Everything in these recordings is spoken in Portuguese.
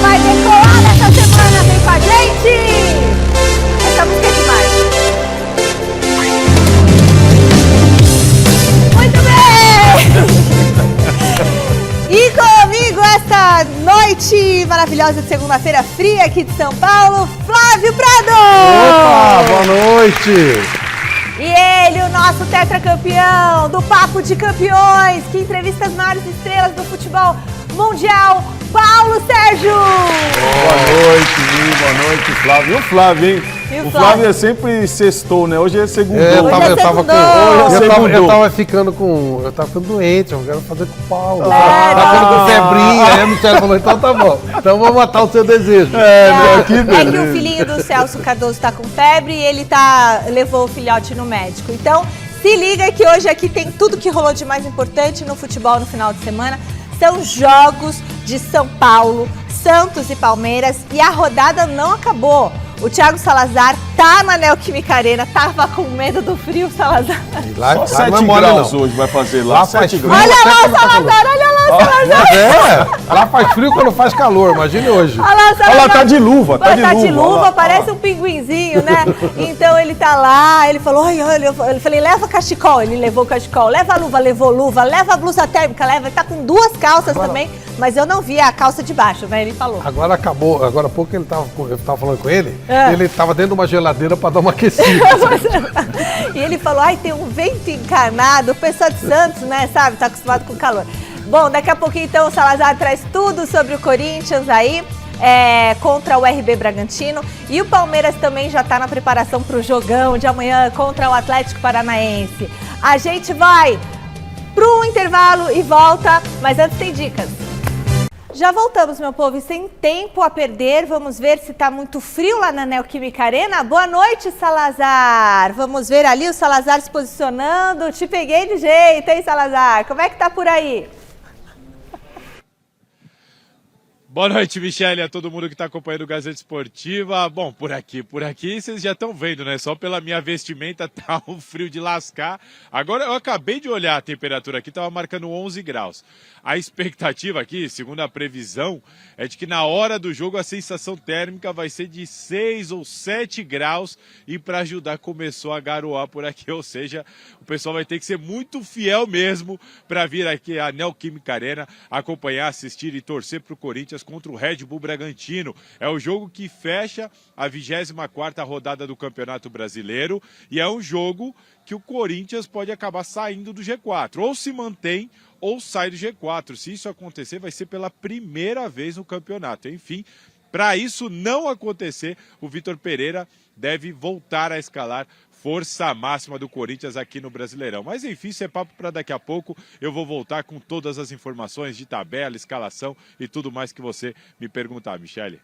vai decolar nessa semana, vem com a gente! Essa música é demais. Muito bem! E comigo essa noite maravilhosa de segunda-feira fria aqui de São Paulo, Flávio Prado! Opa, boa noite! E ele, o nosso tetracampeão do Papo de Campeões, que entrevista as maiores estrelas do futebol mundial, Paulo Sérgio! Boa noite, Nil, boa noite, Flávio. E o Flávio, hein? O Flávio é sempre sextou, né? Hoje é segundou. Eu tava ficando doente, eu quero fazer com o Paulo. Tá ficando com febrinha, aí a Michelle falou, então tá bom. Então vamos matar o seu desejo. Que o filhinho do Celso Cardoso tá com febre e ele levou o filhote no médico. Então, se liga que hoje aqui tem tudo que rolou de mais importante no futebol no final de semana. São jogos de São Paulo, Santos e Palmeiras e a rodada não acabou. O Thiago Salazar tá na Neoquímica Arena, tava com medo do frio, Salazar. Só 7 graus hoje vai fazer lá. 7 graus. Olha lá o Salazar, olha lá o Salazar. Lá faz frio quando faz calor, imagine hoje. Olha lá, tá de luva, tá de luva, parece um pinguinzinho, né? Então ele tá lá, ele falou, olha, eu falei, leva cachecol, ele levou o cachecol, leva a luva, levou luva, leva a blusa térmica, leva, ele tá com 2 calças também, mas eu não vi a calça de baixo, né? Ele falou. Agora acabou, agora há pouco eu tava falando com ele, ele tava dentro de uma geladeira pra dar uma aquecida. E ele falou, tem um vento encarnado, o pessoal de Santos, né, sabe, tá acostumado com calor. Bom, daqui a pouquinho então o Salazar traz tudo sobre o Corinthians aí, contra o RB Bragantino. E o Palmeiras também já tá na preparação pro jogão de amanhã contra o Atlético Paranaense. A gente vai pro intervalo e volta, mas antes tem dicas. Já voltamos, meu povo, e sem tempo a perder, vamos ver se tá muito frio lá na Neoquímica Arena. Boa noite, Salazar! Vamos ver ali o Salazar se posicionando. Te peguei de jeito, hein, Salazar? Como é que tá por aí? Boa noite, Michele, a todo mundo que está acompanhando o Gazeta Esportiva. Bom, por aqui vocês já estão vendo, né? Só pela minha vestimenta tá um frio de lascar. Agora eu acabei de olhar a temperatura aqui, estava marcando 11 graus. A expectativa aqui, segundo a previsão, é de que na hora do jogo a sensação térmica vai ser de 6 ou 7 graus e para ajudar começou a garoar por aqui, ou seja, o pessoal vai ter que ser muito fiel mesmo para vir aqui à Neoquímica Arena, acompanhar, assistir e torcer para o Corinthians contra o Red Bull Bragantino. É o jogo que fecha a 24ª rodada do Campeonato Brasileiro e é um jogo que o Corinthians pode acabar saindo do G4, ou se mantém ou sai do G4. Se isso acontecer, vai ser pela primeira vez no campeonato. Enfim, para isso não acontecer, o Vitor Pereira deve voltar a escalar força máxima do Corinthians aqui no Brasileirão. Mas enfim, isso é papo para daqui a pouco. Eu vou voltar com todas as informações de tabela, escalação e tudo mais que você me perguntar, Michele.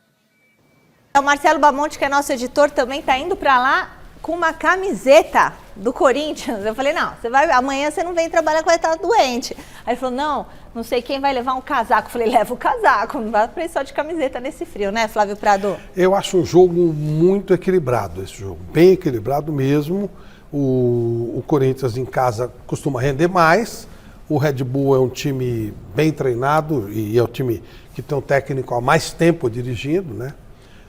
O Marcelo Bamonte, que é nosso editor, também está indo para lá com uma camiseta do Corinthians. Eu falei, não, amanhã você não vem trabalhar com ele, tá doente. Aí ele falou, não sei quem vai levar um casaco. Eu falei, leva o casaco, não vai precisar de camiseta nesse frio, né, Flávio Prado? Eu acho um jogo muito equilibrado, esse jogo, bem equilibrado mesmo. O Corinthians em casa costuma render mais, o Red Bull é um time bem treinado e é o time que tem um técnico há mais tempo dirigindo, né?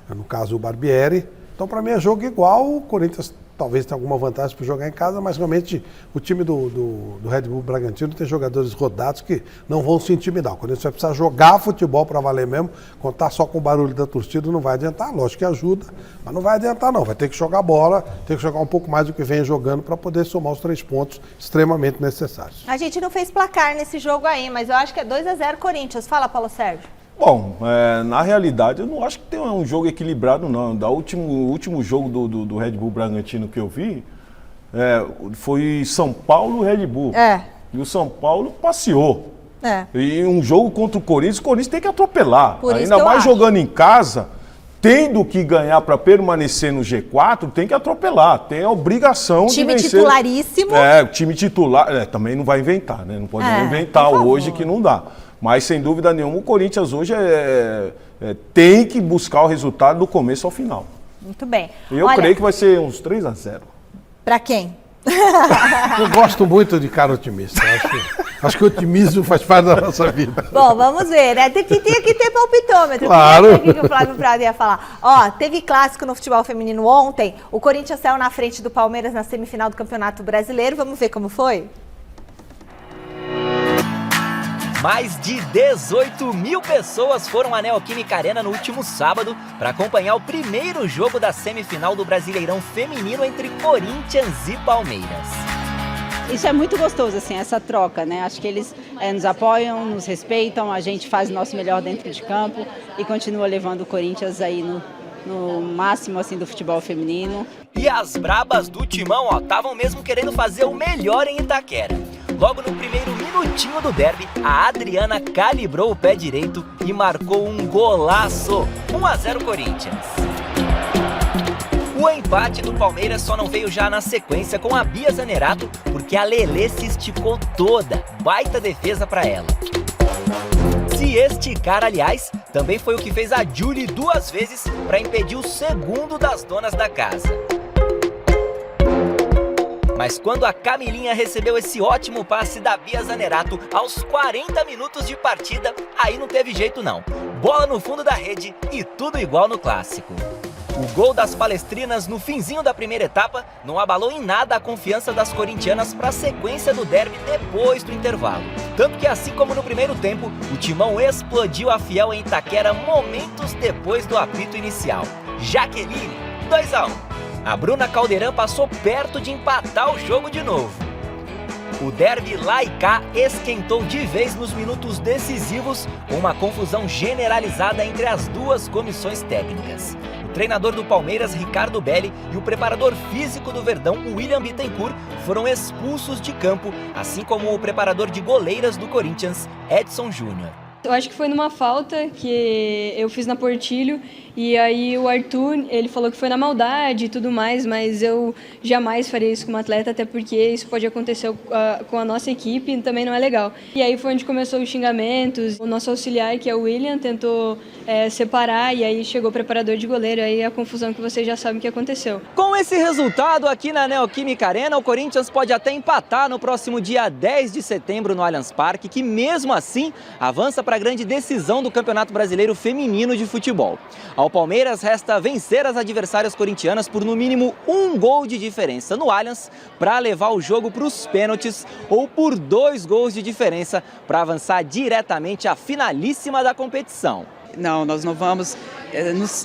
No caso o Barbieri. Então, para mim, é jogo igual. O Corinthians talvez tenha alguma vantagem para jogar em casa, mas realmente o time do Red Bull Bragantino tem jogadores rodados que não vão se intimidar. O Corinthians vai precisar jogar futebol para valer mesmo. Contar só com o barulho da torcida não vai adiantar. Lógico que ajuda, mas não vai adiantar não. Vai ter que jogar bola, tem que jogar um pouco mais do que vem jogando para poder somar os 3 pontos extremamente necessários. A gente não fez placar nesse jogo aí, mas eu acho que é 2-0 Corinthians. Fala, Paulo Sérgio. Bom, na realidade eu não acho que tem um jogo equilibrado não. O último jogo do Red Bull Bragantino que eu vi foi São Paulo Red Bull. E o São Paulo passeou. E um jogo contra o Corinthians tem que atropelar. Ainda mais jogando em casa, tendo que ganhar para permanecer no G4, tem que atropelar. Tem a obrigação de vencer. Time titularíssimo. O time titular também não vai inventar, né? Não pode inventar hoje que não dá. Mas, sem dúvida nenhuma, o Corinthians hoje tem que buscar o resultado do começo ao final. Muito bem. Eu creio que vai ser uns 3-0. Para quem? Eu gosto muito de cara otimista. Acho que o otimismo faz parte da nossa vida. Bom, vamos ver, né? Tinha que ter palpitômetro. Claro. O que o Flávio Prado ia falar? Ó, teve clássico no futebol feminino ontem. O Corinthians saiu na frente do Palmeiras na semifinal do Campeonato Brasileiro. Vamos ver como foi? Mais de 18 mil pessoas foram à Neoquímica Arena no último sábado para acompanhar o primeiro jogo da semifinal do Brasileirão Feminino entre Corinthians e Palmeiras. Isso é muito gostoso, assim, essa troca, né? Acho que eles nos apoiam, nos respeitam, a gente faz o nosso melhor dentro de campo e continua levando o Corinthians aí no máximo, assim, do futebol feminino. E as brabas do Timão, estavam mesmo querendo fazer o melhor em Itaquera. Logo no primeiro minutinho do derby, a Adriana calibrou o pé direito e marcou um golaço. 1-0 Corinthians. O empate do Palmeiras só não veio já na sequência com a Bia Zanerato, porque a Lelê se esticou toda. Baita defesa para ela. Se esticar, aliás, também foi o que fez a Julie 2 vezes para impedir o segundo das donas da casa. Mas quando a Camilinha recebeu esse ótimo passe da Bia Zanerato aos 40 minutos de partida, aí não teve jeito não. Bola no fundo da rede e tudo igual no clássico. O gol das palestrinas no finzinho da primeira etapa não abalou em nada a confiança das corintianas para a sequência do derby depois do intervalo. Tanto que, assim como no primeiro tempo, o Timão explodiu a Fiel em Itaquera momentos depois do apito inicial. Jaqueline, 2-1. A Bruna Caldeirão passou perto de empatar o jogo de novo. O derby lá e cá esquentou de vez nos minutos decisivos, com uma confusão generalizada entre as duas comissões técnicas. O treinador do Palmeiras, Ricardo Belli, e o preparador físico do Verdão, William Bittencourt, foram expulsos de campo, assim como o preparador de goleiras do Corinthians, Edson Júnior. Eu acho que foi numa falta que eu fiz na Portilho e aí o Arthur, ele falou que foi na maldade e tudo mais, mas eu jamais faria isso com um atleta, até porque isso pode acontecer com a nossa equipe e também não é legal. E aí foi onde começou os xingamentos, o nosso auxiliar, que é o William, tentou separar e aí chegou o preparador de goleiro, aí a confusão que vocês já sabem que aconteceu. Com esse resultado aqui na Neoquímica Arena, o Corinthians pode até empatar no próximo dia 10 de setembro no Allianz Parque, que mesmo assim avança para a grande decisão do Campeonato Brasileiro Feminino de Futebol. Ao Palmeiras resta vencer as adversárias corintianas por no mínimo 1 gol de diferença no Allianz para levar o jogo para os pênaltis ou por 2 gols de diferença para avançar diretamente à finalíssima da competição. Não, nós não vamos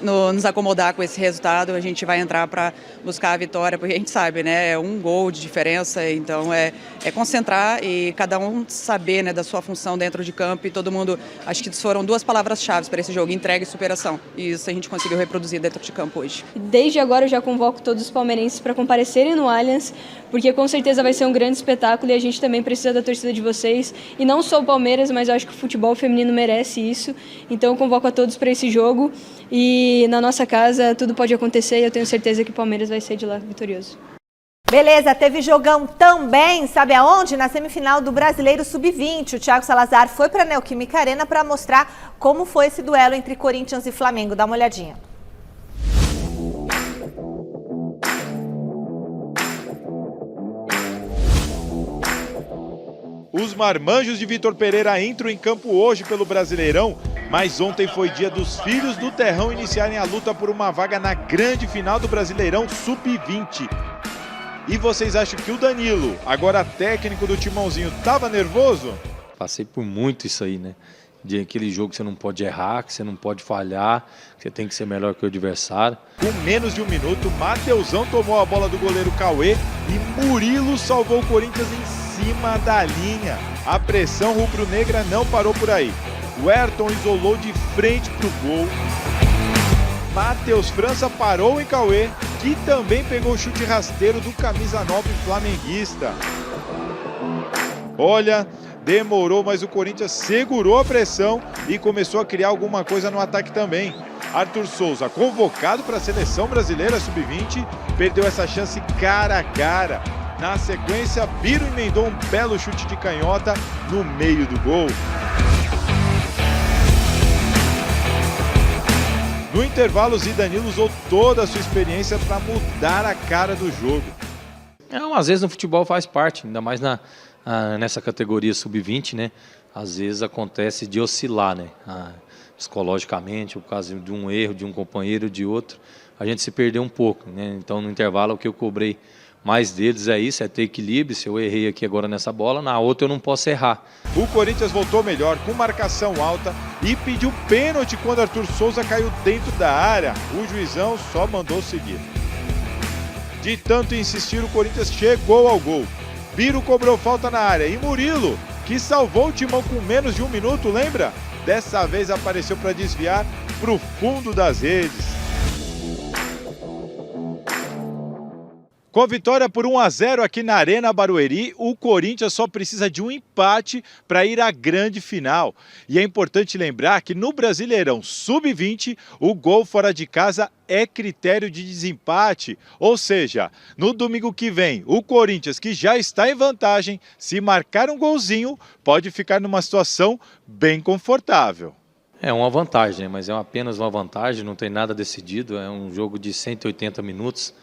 nos acomodar com esse resultado, a gente vai entrar para buscar a vitória, porque a gente sabe, né, é 1 gol de diferença, então é concentrar e cada um saber, né, da sua função dentro de campo e todo mundo, acho que foram 2 palavras-chave para esse jogo, entrega e superação, e isso a gente conseguiu reproduzir dentro de campo hoje. Desde agora eu já convoco todos os palmeirenses para comparecerem no Allianz, porque com certeza vai ser um grande espetáculo e a gente também precisa da torcida de vocês, e não só o Palmeiras, mas eu acho que o futebol feminino merece isso, então eu convoco a todos para esse jogo. E na nossa casa tudo pode acontecer e eu tenho certeza que o Palmeiras vai sair de lá vitorioso. Beleza, teve jogão também, sabe aonde? Na semifinal do Brasileiro Sub-20. O Thiago Salazar foi para a Neoquímica Arena para mostrar como foi esse duelo entre Corinthians e Flamengo. Dá uma olhadinha. Os marmanjos de Vitor Pereira entram em campo hoje pelo Brasileirão, mas ontem foi dia dos filhos do Terrão iniciarem a luta por uma vaga na grande final do Brasileirão Sub-20. E vocês acham que o Danilo, agora técnico do Timãozinho, estava nervoso? Passei por muito isso aí, né? De aquele jogo que você não pode errar, que você não pode falhar, que você tem que ser melhor que o adversário. Com menos de 1 minuto, Mateusão tomou a bola do goleiro Cauê e Murilo salvou o Corinthians em cima da linha. A pressão rubro-negra não parou por aí. O Ayrton isolou de frente para o gol. Matheus França parou em Cauê, que também pegou o chute rasteiro do camisa 9 flamenguista. Olha, demorou, mas o Corinthians segurou a pressão e começou a criar alguma coisa no ataque também. Arthur Souza, convocado para a seleção brasileira sub-20, perdeu essa chance cara a cara. Na sequência, Biro emendou um belo chute de canhota no meio do gol. No intervalo, Zidanilo usou toda a sua experiência para mudar a cara do jogo. Às vezes no futebol faz parte, ainda mais nessa categoria sub-20, né? Às vezes acontece de oscilar, né? Psicologicamente, por causa de um erro de um companheiro, de outro, a gente se perdeu um pouco, né? Então no intervalo o que eu cobrei mais deles é isso, é ter equilíbrio. Se eu errei aqui agora nessa bola, na outra eu não posso errar. O Corinthians voltou melhor, com marcação alta e pediu pênalti quando Arthur Souza caiu dentro da área. O juizão só mandou seguir. De tanto insistir, o Corinthians chegou ao gol. Biro cobrou falta na área e Murilo, que salvou o Timão com menos de 1 minuto, lembra? Dessa vez apareceu para desviar para o fundo das redes. Com vitória por 1-0 aqui na Arena Barueri, o Corinthians só precisa de um empate para ir à grande final. E é importante lembrar que no Brasileirão Sub-20, o gol fora de casa é critério de desempate. Ou seja, no domingo que vem, o Corinthians, que já está em vantagem, se marcar um golzinho, pode ficar numa situação bem confortável. É uma vantagem, mas é apenas uma vantagem, não tem nada decidido. É um jogo de 180 minutos.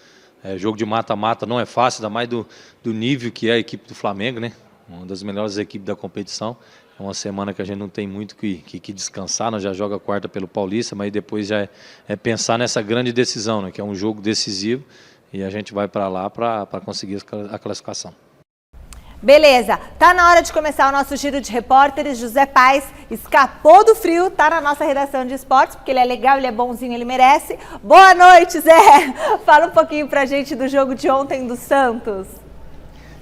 Jogo de mata-mata não é fácil, ainda mais do nível que é a equipe do Flamengo, né? Uma das melhores equipes da competição. É uma semana que a gente não tem muito que descansar, nós já joga quarta pelo Paulista, mas depois já é pensar nessa grande decisão, né? Que é um jogo decisivo e a gente vai para lá para conseguir a classificação. Beleza, tá na hora de começar o nosso giro de repórteres. José Paes escapou do frio, tá na nossa redação de esportes, porque ele é legal, ele é bonzinho, ele merece. Boa noite, Zé! Fala um pouquinho pra gente do jogo de ontem do Santos.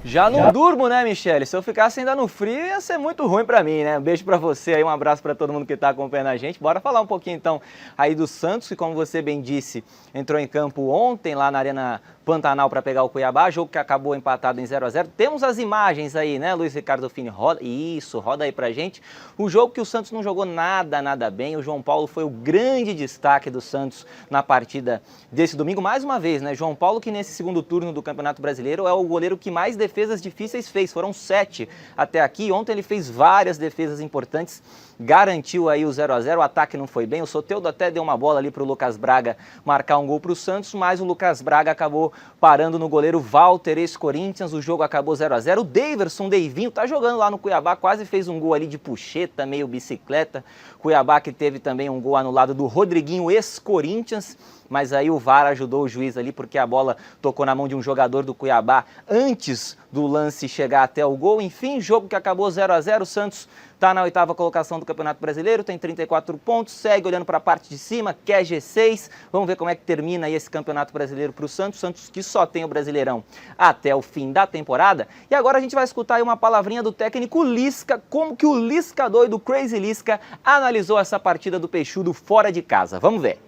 Já não durmo, né, Michele? Se eu ficasse ainda no frio, ia ser muito ruim pra mim, né? Um beijo pra você aí, um abraço pra todo mundo que tá acompanhando a gente. Bora falar um pouquinho, então, aí do Santos, que, como você bem disse, entrou em campo ontem lá na Arena Pantanal para pegar o Cuiabá, jogo que acabou empatado em 0-0. Temos as imagens aí, né, Luiz Ricardo Fini? Roda aí pra gente. O jogo que o Santos não jogou nada bem. O João Paulo foi o grande destaque do Santos na partida desse domingo. Mais uma vez, né, João Paulo, que nesse segundo turno do Campeonato Brasileiro é o goleiro que mais defesas difíceis fez. Foram 7 até aqui. Ontem ele fez várias defesas importantes, garantiu aí o 0-0, o ataque não foi bem. O Soteldo até deu uma bola ali para o Lucas Braga marcar um gol para o Santos, mas o Lucas Braga acabou parando no goleiro Walter, ex-Corinthians. O jogo acabou 0-0. O Daverson, Deivinho, tá jogando lá no Cuiabá, quase fez um gol ali de puxeta, meio bicicleta. Cuiabá que teve também um gol anulado do Rodriguinho, ex-Corinthians, mas aí o VAR ajudou o juiz ali porque a bola tocou na mão de um jogador do Cuiabá antes do lance chegar até o gol. Enfim, jogo que acabou 0-0. O Santos está na 8ª colocação do Campeonato Brasileiro, tem 34 pontos, segue olhando para a parte de cima, quer G6. Vamos ver como é que termina aí esse Campeonato Brasileiro para o Santos. Santos que só tem o Brasileirão até o fim da temporada. E agora a gente vai escutar aí uma palavrinha do técnico Lisca, como que o Lisca doido, o Crazy Lisca, analisou essa partida do Peixudo fora de casa. Vamos ver.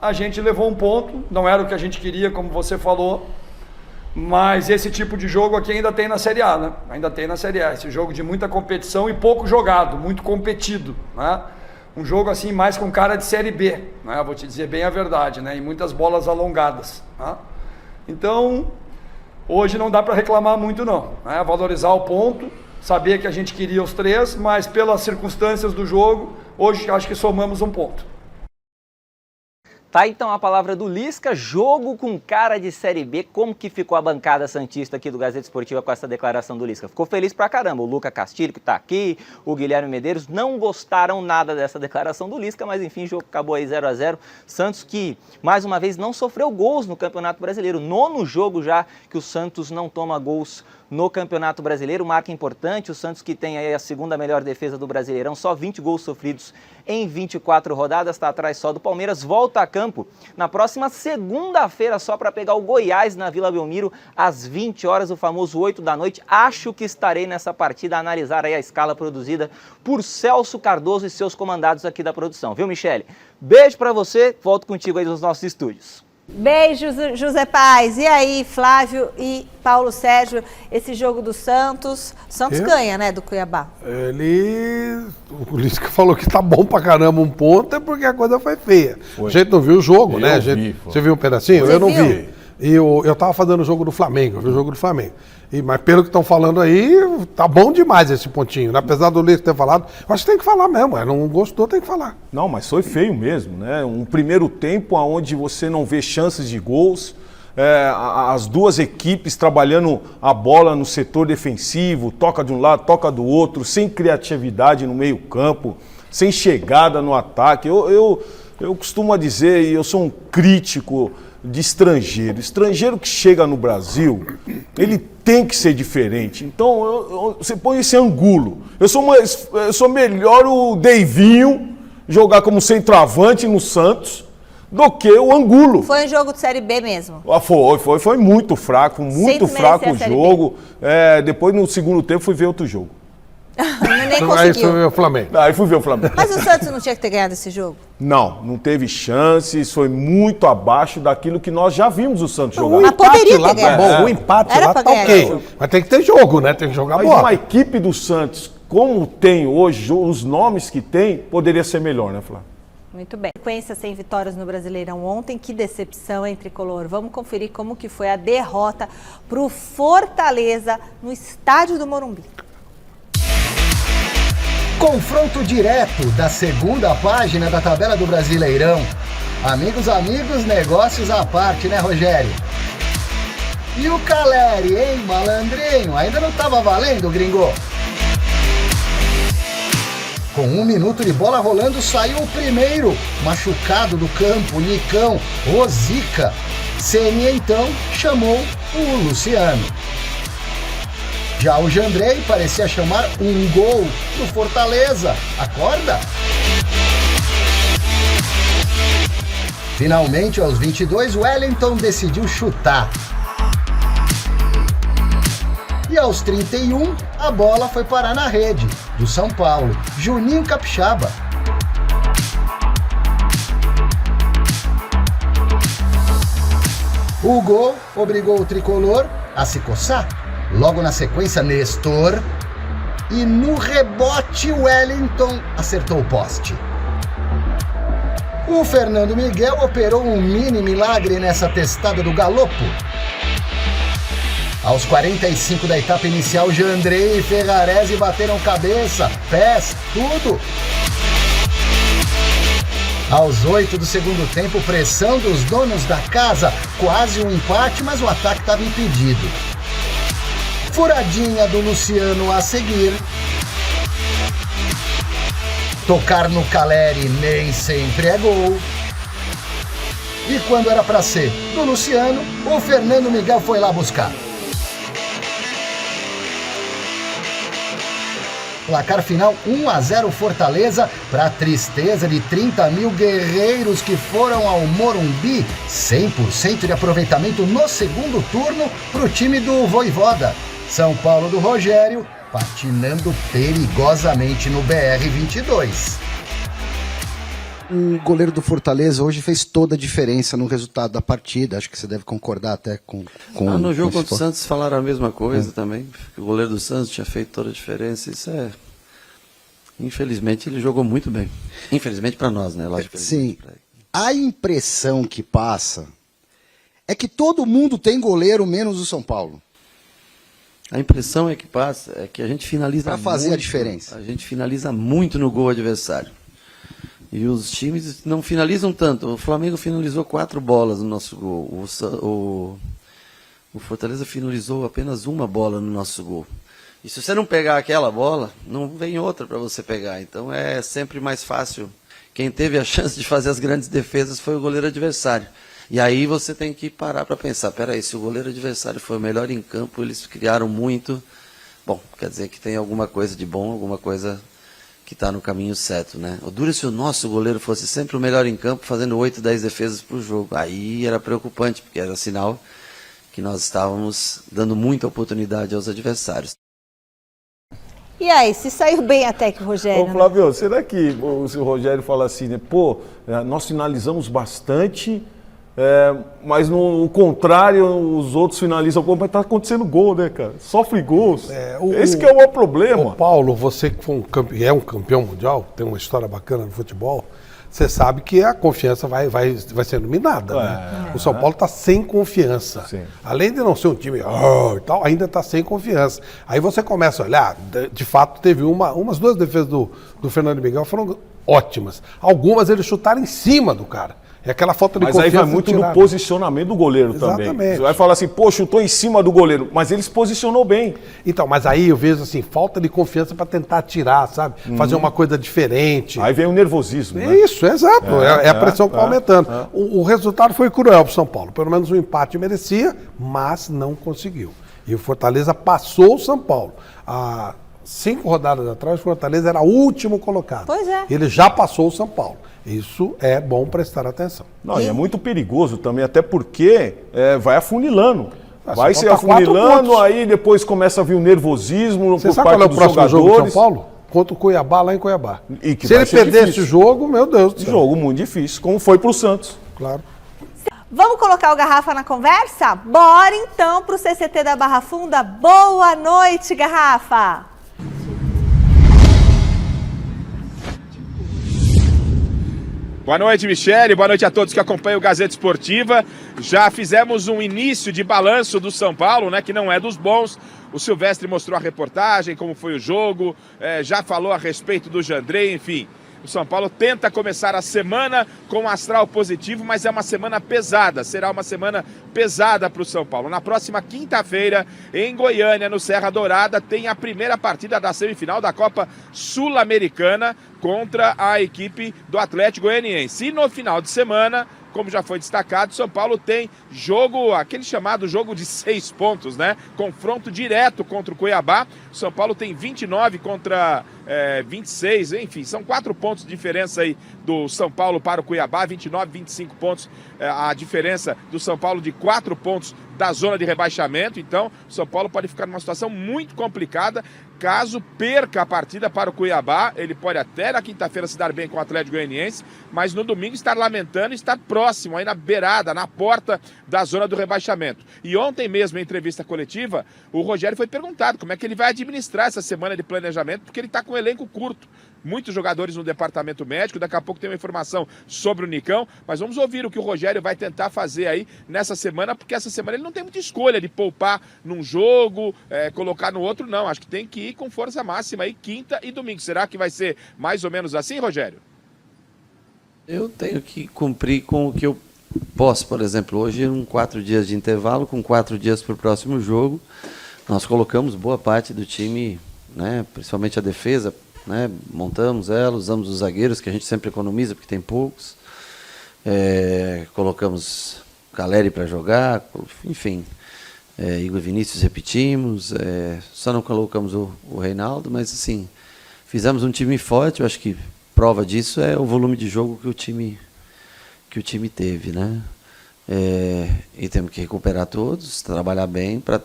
A gente levou um ponto, não era o que a gente queria, como você falou, mas esse tipo de jogo aqui ainda tem na Série A, né? Ainda tem na Série A, esse jogo de muita competição e pouco jogado, muito competido, né? Um jogo assim mais com cara de Série B, né? Vou te dizer bem a verdade, né? E muitas bolas alongadas, né? Então, hoje não dá para reclamar muito não, né? Valorizar o ponto, saber que a gente queria os 3, mas pelas circunstâncias do jogo, hoje acho que somamos um ponto. Tá, então a palavra do Lisca, jogo com cara de Série B. Como que ficou a bancada santista aqui do Gazeta Esportiva com essa declaração do Lisca? Ficou feliz pra caramba. O Luca Castilho, que tá aqui, o Guilherme Medeiros, não gostaram nada dessa declaração do Lisca, mas enfim, o jogo acabou aí 0-0. Santos que, mais uma vez, não sofreu gols no Campeonato Brasileiro. 9º jogo já que o Santos não toma gols no Campeonato Brasileiro, marca importante. O Santos que tem aí a 2ª melhor defesa do Brasileirão, só 20 gols sofridos em 24 rodadas, está atrás só do Palmeiras, volta a campo na próxima segunda-feira só para pegar o Goiás na Vila Belmiro às 20 horas, o famoso 8 da noite. Acho que estarei nessa partida a analisar aí a escala produzida por Celso Cardoso e seus comandados aqui da produção, viu, Michele? Beijo para você, volto contigo aí nos nossos estúdios. Beijo, José Paes. E aí, Flávio e Paulo Sérgio, esse jogo do Santos. Santos ganha, né, do Cuiabá. O Lisca falou que tá bom pra caramba um ponto, é porque a coisa foi feia. A gente não viu o jogo, né? Você viu um pedacinho? Eu não vi. E eu tava fazendo o jogo do Flamengo, eu vi o jogo do Flamengo. Mas pelo que estão falando aí, tá bom demais esse pontinho. Né? Apesar do Lisca ter falado, eu acho que tem que falar mesmo. Não gostou, tem que falar. Não, mas foi feio mesmo, né? Um primeiro tempo onde você não vê chances de gols, as duas equipes trabalhando a bola no setor defensivo, toca de um lado, toca do outro, sem criatividade no meio campo, sem chegada no ataque. Eu costumo dizer, e eu sou um crítico de estrangeiro. Estrangeiro que chega no Brasil, ele tem que ser diferente. Então, você põe esse Angulo. Eu sou melhor o Deivinho jogar como centroavante no Santos do que o Angulo. Foi um jogo de Série B mesmo? Foi muito fraco o jogo. Depois, no segundo tempo, fui ver outro jogo. Nem conseguiu. Aí fui ver o Flamengo. Aí fui ver o Flamengo. Mas o Santos não tinha que ter ganhado esse jogo? Não teve chances, foi muito abaixo daquilo que nós já vimos o Santos jogar. Mas poderia lá ter tá ganhado. bom, o empate Era lá pra tá ganhar ok. jogo. Mas tem que ter jogo, né? Tem que jogar Mas bola. uma equipe do Santos, como tem hoje, os nomes que tem, poderia ser melhor, né, Flávio? Muito bem. Sequência sem vitórias no Brasileirão ontem, que decepção, hein, Tricolor? Vamos conferir como que foi a derrota pro Fortaleza no estádio do Morumbi. Confronto direto da segunda página da tabela do Brasileirão. Amigos, negócios à parte, né, Rogério? E o Caleri, hein, malandrinho? Ainda não tava valendo, gringo? Com 1 minuto de bola rolando, saiu o primeiro machucado do campo, Nicão, o Zica. Ceni, então, chamou o Luciano. Já o Jandrei parecia chamar um gol do Fortaleza. Acorda! Finalmente, aos 22, Wellington decidiu chutar. E aos 31, a bola foi parar na rede do São Paulo. Juninho Capixaba. O gol obrigou o tricolor a se coçar. Logo na sequência, Nestor. E no rebote, Wellington acertou o poste. O Fernando Miguel operou um mini milagre nessa testada do Galopo. Aos 45 da etapa inicial, Jandrei e Ferrarese bateram cabeça, pés, tudo. Aos 8 do segundo tempo, pressão dos donos da casa. Quase um empate, mas o ataque estava impedido. Furadinha do Luciano a seguir. Tocar no Caleri nem sempre é gol. E quando era para ser do Luciano, o Fernando Miguel foi lá buscar. Placar final 1-0 Fortaleza, para tristeza de 30 mil guerreiros que foram ao Morumbi. 100% de aproveitamento no segundo turno para o time do Vojvoda. São Paulo do Rogério patinando perigosamente no BR-22. O goleiro do Fortaleza hoje fez toda a diferença no resultado da partida. Acho que você deve concordar até com no jogo contra o Santos falaram a mesma coisa também. O goleiro do Santos tinha feito toda a diferença. Isso é... Infelizmente ele jogou muito bem. Infelizmente para nós, né? Sim. A impressão que passa é que todo mundo tem goleiro menos o São Paulo. A impressão é que passa é que a gente finaliza para fazer a diferença. A gente finaliza muito no gol adversário. E os times não finalizam tanto. O Flamengo finalizou 4 bolas no nosso gol. O Fortaleza finalizou apenas 1 bola no nosso gol. E se você não pegar aquela bola, não vem outra para você pegar. Então é sempre mais fácil. Quem teve a chance de fazer as grandes defesas foi o goleiro adversário. E aí você tem que parar para pensar, peraí, se o goleiro adversário foi o melhor em campo, eles criaram muito, bom, quer dizer que tem alguma coisa de bom, alguma coisa que está no caminho certo, né? O duro é se o nosso goleiro fosse sempre o melhor em campo, fazendo 8, 10 defesas para o jogo. Aí era preocupante, porque era sinal que nós estávamos dando muita oportunidade aos adversários. E aí, se saiu bem até que o Rogério... Ô Flávio, será que se o Rogério fala assim, né? Pô, nós finalizamos bastante... mas no contrário, os outros finalizam gol, mas tá acontecendo gol, né, cara? Sofre gols. Esse que é o maior problema. Ô Paulo, você que foi um campeão mundial, tem uma história bacana no futebol, você sabe que a confiança vai sendo minada, né? O São Paulo está sem confiança. Sim. Além de não ser um time e tal, ainda está sem confiança. Aí você começa a olhar, de fato teve umas 2 defesas do Fernando Miguel foram ótimas. Algumas eles chutaram em cima do cara. É aquela falta de mas confiança. Mas aí vai muito do posicionamento do goleiro também. Você vai falar assim, pô, chutou em cima do goleiro, mas ele se posicionou bem. Então, mas aí eu vejo assim, falta de confiança para tentar tirar, sabe? Fazer uma coisa diferente. Aí vem o nervosismo, né? Isso, exato. É a pressão que vai aumentando. O resultado foi cruel para o São Paulo. Pelo menos um empate merecia, mas não conseguiu. E o Fortaleza passou o São Paulo. 5 rodadas atrás, o Fortaleza era o último colocado. Pois é. Ele já passou o São Paulo. Isso é bom prestar atenção. Não, e é muito perigoso também, até porque vai afunilando. Vai se tá afunilando, aí depois começa a vir o nervosismo Você por sabe parte qual é o dos próximo jogadores. jogo de São Paulo? Contra o Cuiabá, lá em Cuiabá. Se ele perder esse jogo, meu Deus do céu. Jogo muito difícil, como foi pro Santos. Claro. Vamos colocar o Garrafa na conversa? Bora então pro CCT da Barra Funda. Boa noite, Garrafa! Boa noite, Michele. Boa noite a todos que acompanham o Gazeta Esportiva. Já fizemos um início de balanço do São Paulo, né, que não é dos bons. O Silvestre mostrou a reportagem, como foi o jogo, já falou a respeito do Jandrei, enfim. O São Paulo tenta começar a semana com um astral positivo, mas é uma semana pesada. Será uma semana pesada para o São Paulo. Na próxima quinta-feira, em Goiânia, no Serra Dourada, tem a primeira partida da semifinal da Copa Sul-Americana contra a equipe do Atlético Goianiense. E no final de semana, como já foi destacado, São Paulo tem jogo, aquele chamado jogo de 6 pontos, né? Confronto direto contra o Cuiabá. O São Paulo tem 29 contra 26, enfim, são 4 pontos de diferença aí do São Paulo para o Cuiabá, 29, 25 pontos, a diferença do São Paulo de 4 pontos da zona de rebaixamento. Então, o São Paulo pode ficar numa situação muito complicada. Caso perca a partida para o Cuiabá, ele pode até na quinta-feira se dar bem com o Atlético Goianiense, mas no domingo estar lamentando e estar próximo, aí na beirada, na porta da zona do rebaixamento. E ontem mesmo, em entrevista coletiva, o Rogério foi perguntado como é que ele vai administrar essa semana de planejamento, porque ele está com um elenco curto. Muitos jogadores no departamento médico, daqui a pouco tem uma informação sobre o Nicão, mas vamos ouvir o que o Rogério vai tentar fazer aí nessa semana, porque essa semana ele não tem muita escolha de poupar num jogo, colocar no outro, não. Acho que tem que ir com força máxima aí, quinta e domingo. Será que vai ser mais ou menos assim, Rogério? Eu tenho que cumprir com o que eu posso. Por exemplo, hoje, 4 dias de intervalo, com 4 dias para o próximo jogo, nós colocamos boa parte do time, né, principalmente a defesa, né, montamos ela, usamos os zagueiros, que a gente sempre economiza, porque tem poucos. Colocamos Caleri para jogar, enfim. Igor Vinícius repetimos, só não colocamos o Reinaldo, mas assim, fizemos um time forte. Eu acho que prova disso é o volume de jogo que o time teve, né? E temos que recuperar todos, trabalhar bem para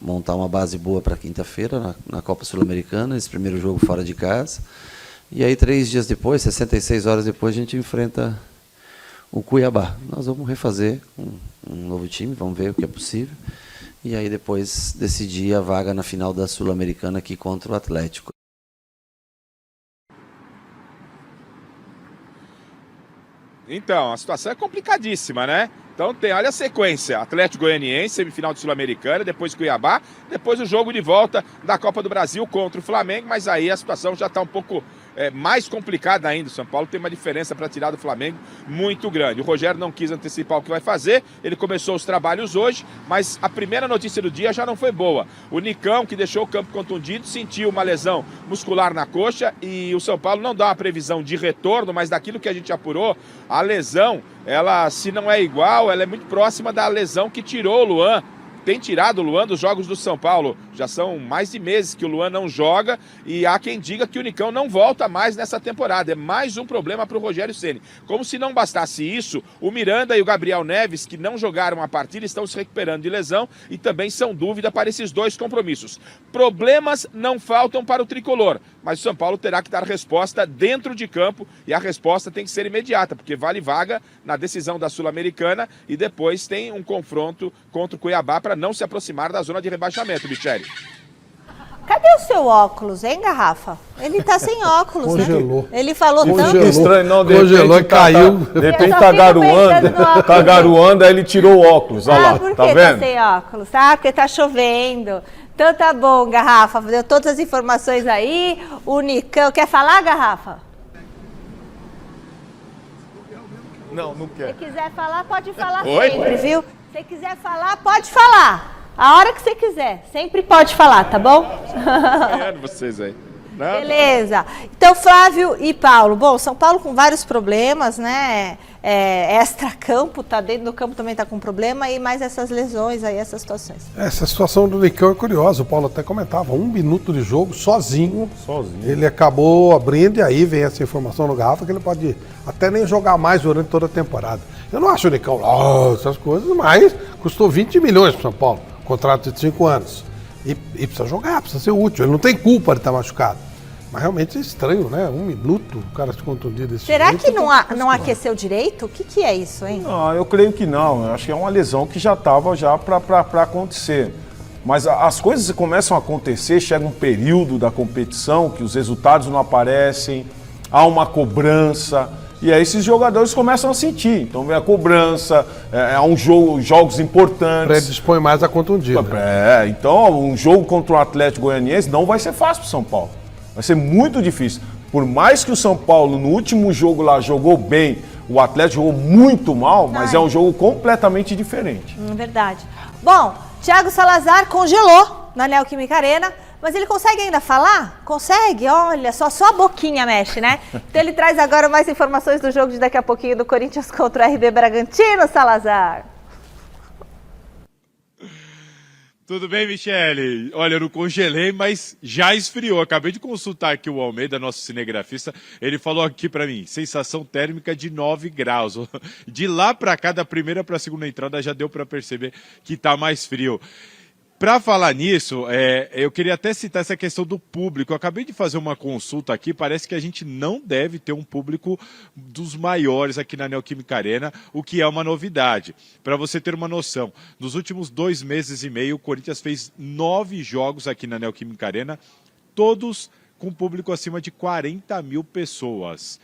montar uma base boa para quinta-feira na Copa Sul-Americana, esse primeiro jogo fora de casa. E aí 3 dias depois, 66 horas depois, a gente enfrenta o Cuiabá. Nós vamos refazer um novo time, vamos ver o que é possível. E aí depois decidir a vaga na final da Sul-Americana aqui contra o Atlético. Então, a situação é complicadíssima, né? Então olha a sequência, Atlético Goianiense, semifinal de Sul-Americana, depois Cuiabá, depois o jogo de volta da Copa do Brasil contra o Flamengo, mas aí a situação já está um pouco mais complicada ainda. O São Paulo tem uma diferença para tirar do Flamengo muito grande. O Rogério não quis antecipar o que vai fazer, ele começou os trabalhos hoje, mas a primeira notícia do dia já não foi boa. O Nicão, que deixou o campo contundido, sentiu uma lesão muscular na coxa e o São Paulo não dá uma previsão de retorno, mas daquilo que a gente apurou, a lesão, ela, se não é igual, ela é muito próxima da lesão que tirou o Luan. Tem tirado o Luan dos jogos do São Paulo. Já são mais de meses que o Luan não joga e há quem diga que o Nicão não volta mais nessa temporada. É mais um problema para o Rogério Ceni. Como se não bastasse isso, o Miranda e o Gabriel Neves, que não jogaram a partida, estão se recuperando de lesão e também são dúvida para esses 2 compromissos. Problemas não faltam para o tricolor, mas o São Paulo terá que dar resposta dentro de campo e a resposta tem que ser imediata, porque vale vaga na decisão da Sul-Americana e depois tem um confronto contra o Cuiabá para não se aproximar da zona de rebaixamento, Michele. Cadê o seu óculos, hein, Garrafa? Ele tá sem óculos, Congelou. né? Ele falou Congelou. tanto. Estranho, não, de Congelou repente e caiu. De repente tá garoando, aí ele tirou o óculos, olha lá, por que tá vendo? tá sem óculos? Porque tá chovendo. Então tá bom, Garrafa, deu todas as informações aí. O Nicão, quer falar, Garrafa? Não quero. Se quiser falar, pode falar Oi? sempre, viu? Se quiser falar, pode falar. A hora que você quiser. Sempre pode falar, tá bom? Acompanhando vocês aí. Nada. Beleza. Então, Flávio e Paulo. Bom, São Paulo com vários problemas, né? Extra-campo, tá dentro do campo também tá com problema, e mais essas lesões aí, essas situações. Essa situação do Nicão é curiosa, o Paulo até comentava, 1 minuto de jogo, sozinho. Ele acabou abrindo e aí vem essa informação no Garrafa que ele pode até nem jogar mais durante toda a temporada. Eu não acho o Nicão essas coisas, mas custou 20 milhões para São Paulo, contrato de 5 anos. E precisa jogar, precisa ser útil, ele não tem culpa de estar machucado. Mas realmente é estranho, né? 1 minuto, o cara se contundir desse Será jeito, que não aqueceu direito? O que é isso, hein? Não, eu creio que não. Eu acho que é uma lesão que já estava para acontecer. Mas as coisas começam a acontecer, chega um período da competição que os resultados não aparecem, há uma cobrança, e aí esses jogadores começam a sentir. Então vem a cobrança, jogos importantes. Predispõe mais a contundir. Né? Então um jogo contra o Atlético Goianiense não vai ser fácil para o São Paulo. Vai ser muito difícil. Por mais que o São Paulo no último jogo lá jogou bem, o Atlético jogou muito mal, mas é um jogo completamente diferente. Verdade. Bom, Thiago Salazar congelou na Neoquímica Arena, mas ele consegue ainda falar? Consegue? Olha, só a boquinha mexe, né? Então ele traz agora mais informações do jogo de daqui a pouquinho do Corinthians contra o RB Bragantino, Salazar. Tudo bem, Michele? Olha, eu não congelei, mas já esfriou. Acabei de consultar aqui o Almeida, nosso cinegrafista. Ele falou aqui pra mim, sensação térmica de 9 graus. De lá pra cá, da primeira pra segunda entrada, já deu pra perceber que tá mais frio. Para falar nisso, eu queria até citar essa questão do público. Eu acabei de fazer uma consulta aqui, parece que a gente não deve ter um público dos maiores aqui na Neoquímica Arena, o que é uma novidade. Para você ter uma noção, nos últimos 2 meses e meio, o Corinthians fez 9 jogos aqui na Neoquímica Arena, todos com público acima de 40 mil pessoas.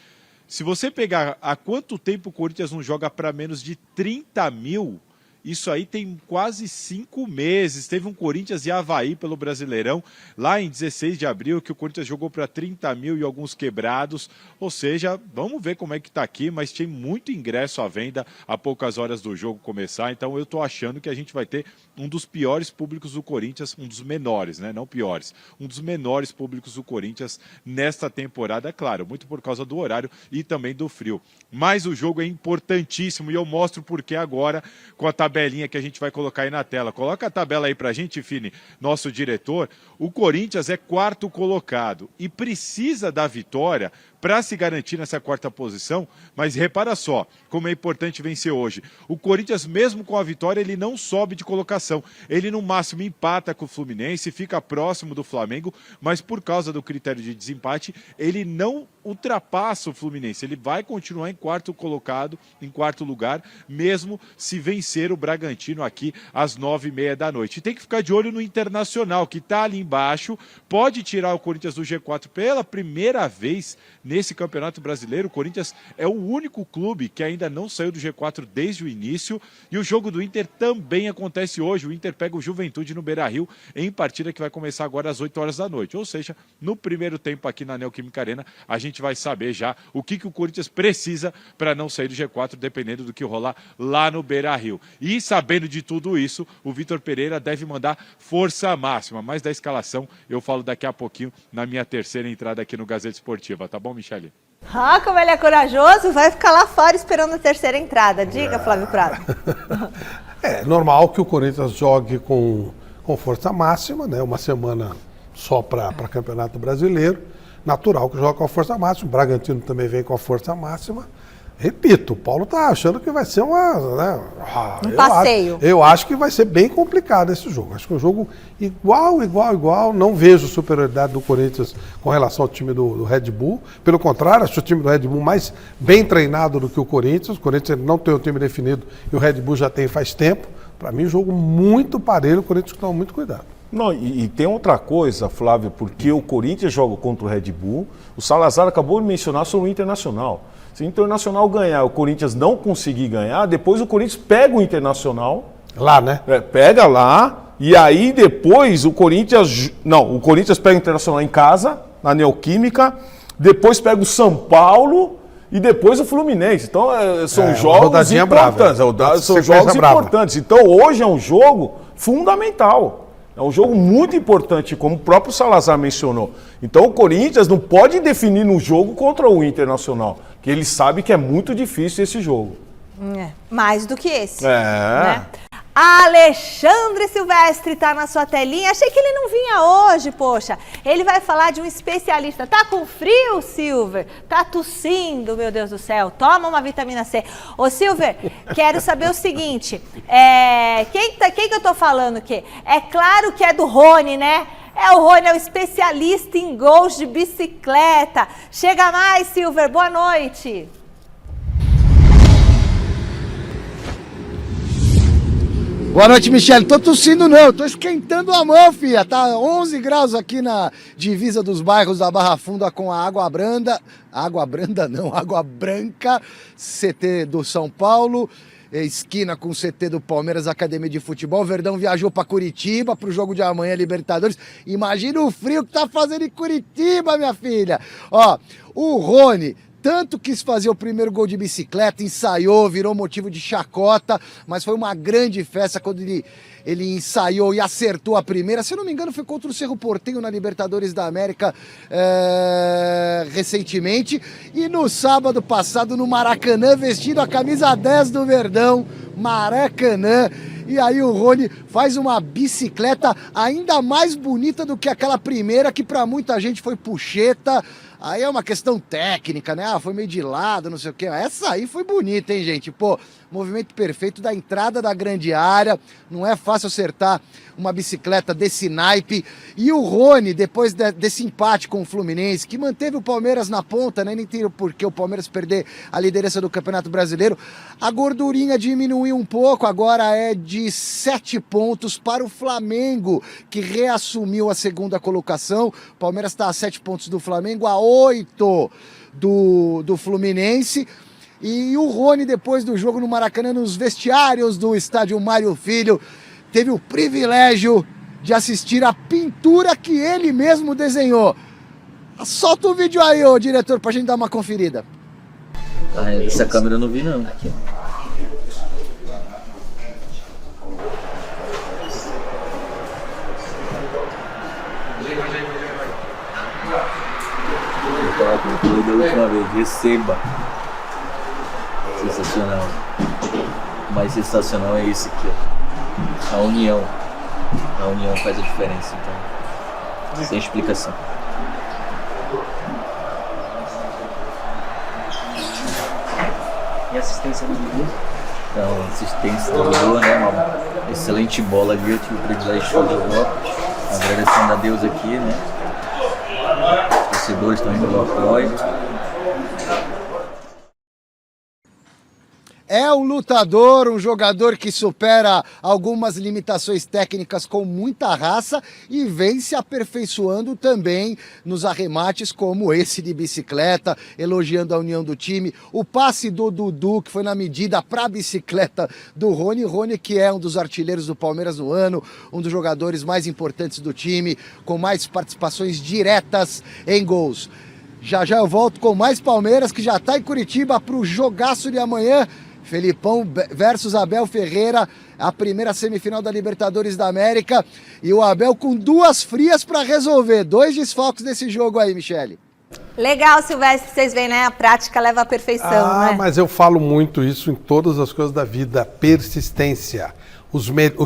Se você pegar há quanto tempo o Corinthians não joga para menos de 30 mil, isso aí tem quase 5 meses. Teve um Corinthians e Avaí pelo Brasileirão, lá em 16 de abril, que o Corinthians jogou para 30 mil e alguns quebrados. Ou seja, vamos ver como é que tá aqui, mas tem muito ingresso à venda a poucas horas do jogo começar. Então eu tô achando que a gente vai ter um dos piores públicos do Corinthians, um dos menores, né? Não piores, um dos menores públicos do Corinthians nesta temporada, claro, muito por causa do horário e também do frio. Mas o jogo é importantíssimo e eu mostro por que agora com a tabelinha que a gente vai colocar aí na tela. Coloca a tabela aí pra gente, Fini, nosso diretor. O Corinthians é 4º colocado e precisa da vitória para se garantir nessa 4ª posição, mas repara só como é importante vencer hoje. O Corinthians, mesmo com a vitória, ele não sobe de colocação. Ele, no máximo, empata com o Fluminense, fica próximo do Flamengo, mas por causa do critério de desempate, ele não ultrapassa o Fluminense. Ele vai continuar em 4º colocado, em 4º lugar, mesmo se vencer o Bragantino aqui às 9h30 da noite. E tem que ficar de olho no Internacional, que está ali embaixo, pode tirar o Corinthians do G4 pela primeira vez nesse Campeonato Brasileiro. O Corinthians é o único clube que ainda não saiu do G4 desde o início. E o jogo do Inter também acontece hoje. O Inter pega o Juventude no Beira-Rio em partida que vai começar agora às 8 horas da noite. Ou seja, no primeiro tempo aqui na Neoquímica Arena, a gente vai saber já o que o Corinthians precisa para não sair do G4, dependendo do que rolar lá no Beira-Rio. E sabendo de tudo isso, o Vitor Pereira deve mandar força máxima. Mas da escalação eu falo daqui a pouquinho na minha terceira entrada aqui no Gazeta Esportiva. Tá bom, Michele? Ah, como ele é corajoso, vai ficar lá fora esperando a terceira entrada. Diga, Flávio Prado. É normal que o Corinthians jogue com força máxima, né? Uma semana só para Campeonato Brasileiro. Natural que joga com a força máxima. O Bragantino também vem com a força máxima. Repito, o Paulo tá achando que vai ser um passeio. Eu acho que vai ser bem complicado esse jogo. Acho que é um jogo igual. Não vejo superioridade do Corinthians com relação ao time do Red Bull. Pelo contrário, acho o time do Red Bull mais bem treinado do que o Corinthians. O Corinthians não tem um time definido e o Red Bull já tem faz tempo. Para mim, um jogo muito parelho, o Corinthians toma muito cuidado. Não, e tem outra coisa, Flávio, porque o Corinthians joga contra o Red Bull, o Salazar acabou de mencionar sobre o Internacional. Se o Internacional ganhar, o Corinthians não conseguir ganhar, depois o Corinthians pega o Internacional. Lá, né? Pega lá, e aí depois o Corinthians pega o Internacional em casa, na Neoquímica, depois pega o São Paulo, e depois o Fluminense. Então são jogos rodadinha importantes. brava. São jogos importantes. Então hoje é um jogo fundamental. É um jogo muito importante, como o próprio Salazar mencionou. Então o Corinthians não pode definir no jogo contra o Internacional, que ele sabe que é muito difícil esse jogo. Mais do que esse. Né? Alexandre Silvestre tá na sua telinha. Achei que ele não vinha hoje, poxa. Ele vai falar de um especialista. Tá com frio, Silver? Tá tossindo, meu Deus do céu. Toma uma vitamina C. Ô, Silver, quero saber o seguinte. Quem que eu tô falando aqui? É claro que é do Rony, né? O Rony é o especialista em gols de bicicleta. Chega mais, Silver. Boa noite. Boa noite, Michele. Tô tossindo não, tô esquentando a mão, filha. Tá 11 graus aqui na divisa dos bairros da Barra Funda com a Água Branda. Água Branda não, Água Branca, CT do São Paulo. Esquina com o CT do Palmeiras, Academia de Futebol. O Verdão viajou para Curitiba pro jogo de amanhã, Libertadores. Imagina o frio que tá fazendo em Curitiba, minha filha. Ó, o Rony tanto quis fazer o primeiro gol de bicicleta, ensaiou, virou motivo de chacota, mas foi uma grande festa quando ele ensaiou e acertou a primeira. Se eu não me engano, foi contra o Cerro Porteño na Libertadores da América recentemente. E no sábado passado, no Maracanã, vestindo a camisa 10 do Verdão, Maracanã. E aí o Rony faz uma bicicleta ainda mais bonita do que aquela primeira, que para muita gente foi puxeta. Aí é uma questão técnica, né? Foi meio de lado, não sei o quê. Essa aí foi bonita, hein, gente? Pô, movimento perfeito da entrada da grande área. Não é fácil acertar uma bicicleta desse naipe. E o Rony, depois desse empate com o Fluminense, que manteve o Palmeiras na ponta, né? Nem tem por que o Palmeiras perder a liderança do Campeonato Brasileiro. A gordurinha diminuiu um pouco, agora é de 7 pontos para o Flamengo, que reassumiu a segunda colocação. O Palmeiras está a 7 pontos do Flamengo, a 8 do Fluminense. E o Rony, depois do jogo no Maracanã, nos vestiários do estádio Mário Filho, teve o privilégio de assistir a pintura que ele mesmo desenhou. Solta o vídeo aí, ô diretor, pra gente dar uma conferida. Essa câmera eu não vi não. Aqui. Eu da última vez, receba. Sensacional. O mais sensacional é isso aqui, ó. A união faz a diferença, então sem explicação. E a assistência do Dudu? Então, assistência do Dudu, né? Uma excelente bola ali, eu tive o privilégio de jogar. Agradecendo a Deus aqui, né? Os torcedores também pelo apoio. É um lutador, um jogador que supera algumas limitações técnicas com muita raça e vem se aperfeiçoando também nos arremates como esse de bicicleta, elogiando a união do time. O passe do Dudu, que foi na medida para a bicicleta do Rony. Rony, que é um dos artilheiros do Palmeiras no ano, um dos jogadores mais importantes do time, com mais participações diretas em gols. Já já eu volto com mais Palmeiras, que já está em Curitiba para o jogaço de amanhã. Felipão versus Abel Ferreira, a primeira semifinal da Libertadores da América. E o Abel com 2 frias para resolver. 2 desfalques desse jogo aí, Michele. Legal, Silvestre, vocês veem, né? A prática leva à perfeição, né? Mas eu falo muito isso em todas as coisas da vida. Persistência.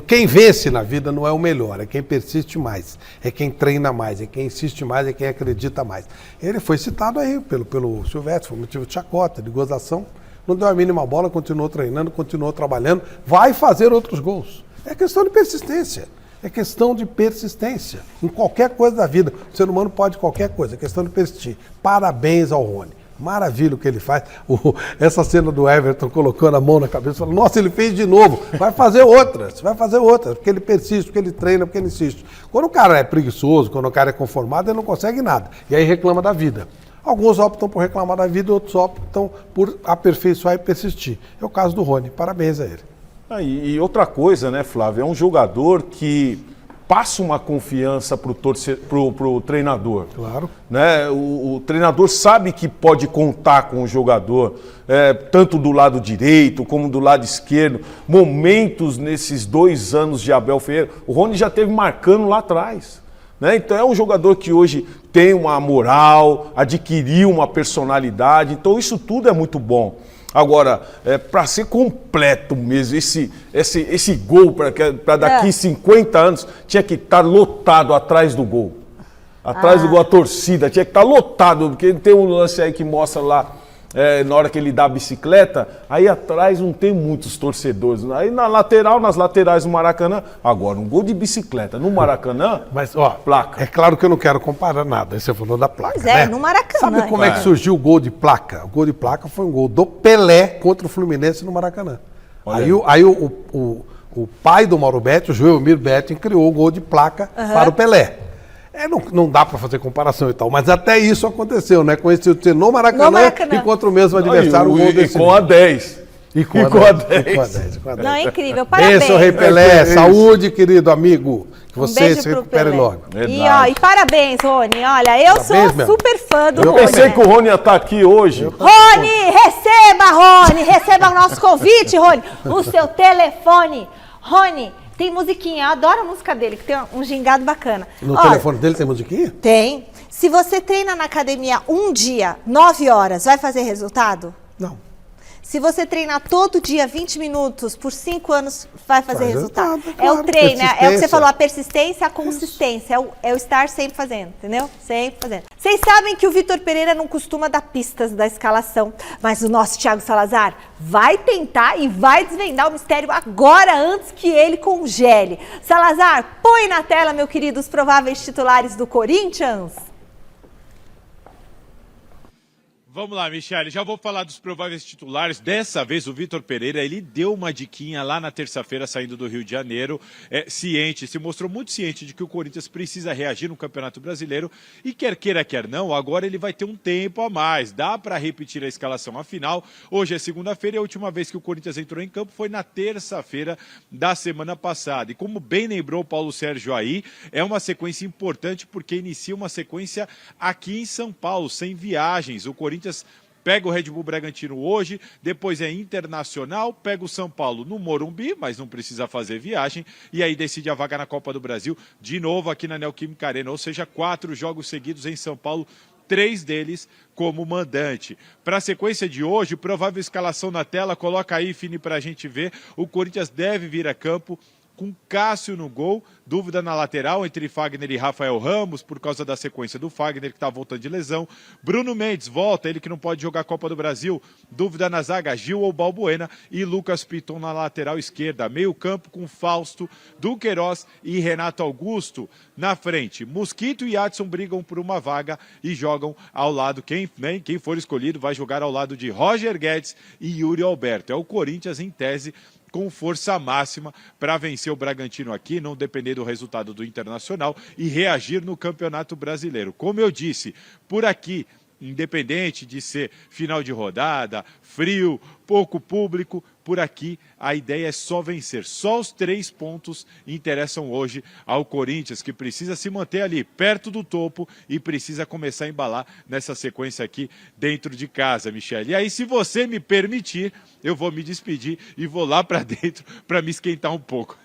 Quem vence na vida não é o melhor, é quem persiste mais, é quem treina mais, é quem insiste mais, é quem acredita mais. Ele foi citado aí pelo Silvestre, foi motivo de chacota, de gozação. Não deu a mínima bola, continuou treinando, continuou trabalhando, vai fazer outros gols. É questão de persistência, é questão de persistência. Em qualquer coisa da vida, o ser humano pode qualquer coisa, é questão de persistir. Parabéns ao Rony, maravilha o que ele faz. Essa cena do Everton colocando a mão na cabeça, falando, nossa, ele fez de novo, vai fazer outras, porque ele persiste, porque ele treina, porque ele insiste. Quando o cara é preguiçoso, quando o cara é conformado, ele não consegue nada, e aí reclama da vida. Alguns optam por reclamar da vida, outros optam por aperfeiçoar e persistir. É o caso do Rony, parabéns a ele. E outra coisa, né, Flávio, é um jogador que passa uma confiança pro treinador. Claro. Né? O treinador sabe que pode contar com o jogador, tanto do lado direito como do lado esquerdo. Momentos nesses 2 anos de Abel Ferreira, o Rony já teve marcando lá atrás. Né? Então é um jogador que hoje tem uma moral, adquiriu uma personalidade, então isso tudo é muito bom. Agora, para ser completo mesmo, esse gol, para daqui 50 anos, tinha que estar lotado atrás do gol. Atrás do gol, a torcida tinha que estar lotado, porque tem um lance aí que mostra lá, na hora que ele dá a bicicleta, aí atrás não tem muitos torcedores. Aí nas laterais do Maracanã, agora um gol de bicicleta no Maracanã, mas ó, placa. É claro que eu não quero comparar nada, você falou da placa. Pois né? no Maracanã. Sabe como é que surgiu o gol de placa? O gol de placa foi um gol do Pelé contra o Fluminense no Maracanã. Aí o pai do Mauro Betting, o Joelmir Betting, criou o gol de placa para o Pelé. Não dá para fazer comparação e tal, mas até isso aconteceu, né? Conheceu no Maracanã e contra o mesmo adversário. E com a 10. E com a 10. Não, é incrível, parabéns. Beijo, Rei Pelé, saúde, querido amigo, que você se recupere logo. E parabéns, Rony, olha, eu sou super fã do Rony. Eu pensei que o Rony ia estar aqui hoje. Rony, receba o nosso convite, Rony, o seu telefone. Rony, tem musiquinha, eu adoro a música dele, que tem um gingado bacana. No telefone dele tem musiquinha? Tem. Se você treina na academia um dia, 9 horas, vai fazer resultado? Não. Se você treinar todo dia 20 minutos por 5 anos, vai fazer resultado. Claro, o treino, é o que você falou, a persistência, a consistência, é o estar sempre fazendo, entendeu? Sempre fazendo. Vocês sabem que o Vitor Pereira não costuma dar pistas da escalação, mas o nosso Thiago Salazar vai tentar e vai desvendar o mistério agora, antes que ele congele. Salazar, põe na tela, meu querido, os prováveis titulares do Corinthians. Vamos lá, Michele, já vou falar dos prováveis titulares. Dessa vez o Vitor Pereira, ele deu uma diquinha lá na terça-feira, saindo do Rio de Janeiro, se mostrou muito ciente de que o Corinthians precisa reagir no Campeonato Brasileiro e quer queira, quer não, agora ele vai ter um tempo a mais. Dá para repetir a escalação. Afinal, hoje é segunda-feira e a última vez que o Corinthians entrou em campo foi na terça-feira da semana passada. E como bem lembrou o Paulo Sérgio aí, é uma sequência importante porque inicia uma sequência aqui em São Paulo, sem viagens. O Corinthians pega o Red Bull Bragantino hoje, depois é Internacional, pega o São Paulo no Morumbi, mas não precisa fazer viagem, e aí decide a vaga na Copa do Brasil, de novo aqui na Neoquímica Arena, ou seja, 4 jogos seguidos em São Paulo, 3 deles como mandante. Para a sequência de hoje, provável escalação na tela, coloca aí, Fini, para a gente ver, o Corinthians deve vir a campo com Cássio no gol, dúvida na lateral entre Fagner e Rafael Ramos, por causa da sequência do Fagner, que está voltando de lesão. Bruno Mendes volta, ele que não pode jogar a Copa do Brasil, dúvida na zaga, Gil ou Balbuena, e Lucas Piton na lateral esquerda. Meio campo com Fausto, Duqueiroz e Renato Augusto na frente. Mosquito e Adson brigam por uma vaga e jogam ao lado, quem for escolhido vai jogar ao lado de Roger Guedes e Yuri Alberto. É o Corinthians, em tese, com força máxima para vencer o Bragantino aqui, não depender do resultado do Internacional e reagir no Campeonato Brasileiro. Como eu disse, por aqui, independente de ser final de rodada, frio, pouco público, por aqui a ideia é só vencer. Só os 3 pontos interessam hoje ao Corinthians, que precisa se manter ali perto do topo e precisa começar a embalar nessa sequência aqui dentro de casa, Michele. E aí, se você me permitir, eu vou me despedir e vou lá para dentro para me esquentar um pouco.